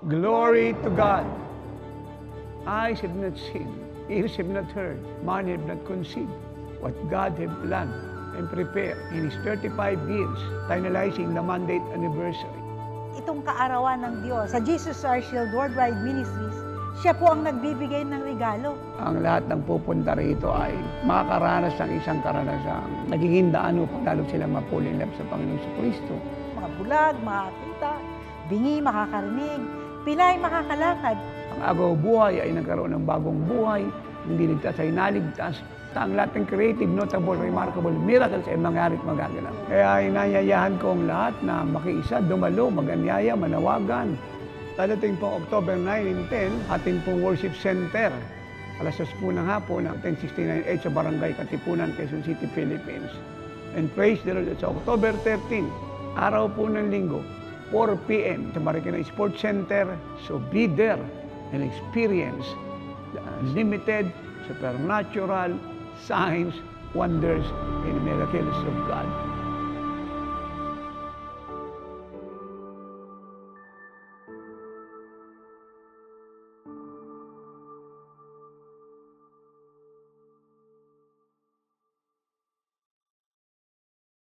Glory to God. Eyes have not seen, ears have not heard, man have not conceived what God have planned and prepared in His 35 years, finalizing the mandate anniversary. Itong kaarawan ng Diyos sa Jesus Our Shield Worldwide Ministries, siya po ang nagbibigay ng regalo. Ang lahat ng pupunta rito ay makakaranas ng isang karanasang nagiging daan upang lalo sila mapulilap sa Panginoong Kristo. Mga bulag, makakita, bingi, makakarinig, pilay, makakalakad. Ang agaw buhay ay nagkaroon ng bagong buhay, hindi ligtas ay naligtas. Ang lahat ng creative, notable, remarkable miracles ay mangyari at magaganap. Kaya inayayahan ko ang lahat na makiisa, dumalo, maganyaya, manawagan. Dadating po October 9 and 10, ating pong worship center. Alas 10 po ng hapon, 1069 sa Barangay Katipunan, Quezon City, Philippines. And praise the Lord, sa October 13, araw po ng linggo, 4 p.m. sa Marikina Sports Center. So be there and experience the unlimited, supernatural signs, wonders, and miracles of God.